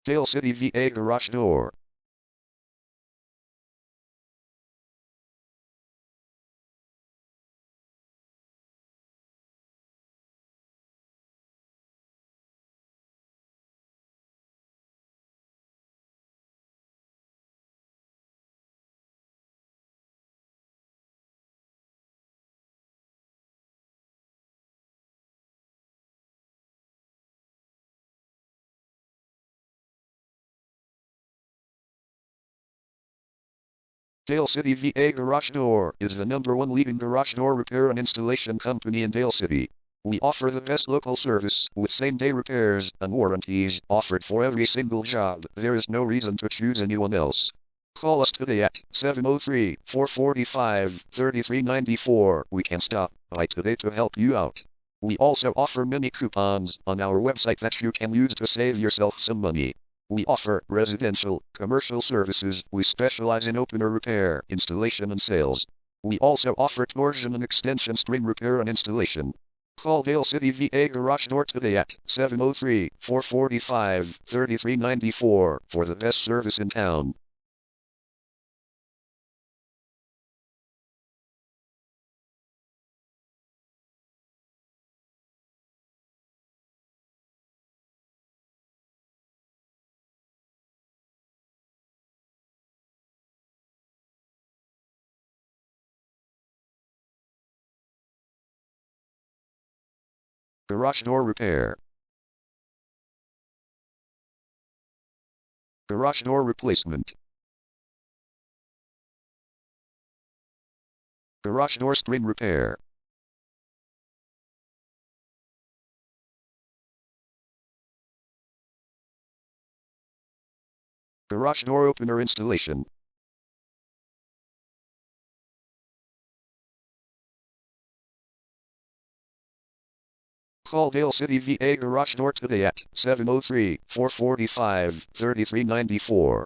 Dale City VA Garage Door. Dale City VA Garage Door is the #1 leading garage door repair and installation company in Dale City. We offer the best local service with same-day repairs and warranties offered for every single job. There is no reason to choose anyone else. Call us today at 703-445-3394. We can stop by today to help you out. We also offer many coupons on our website that you can use to save yourself some money. We offer residential, commercial services. We specialize in opener repair, installation and sales. We also offer torsion and extension string repair and installation. Call Dale City VA Garage Door today at 703-445-3394 for the best service in town. Garage door repair. Garage door replacement. Garage door string repair. Garage door opener installation. Call Dale City VA Garage Door today at 703-445-3394.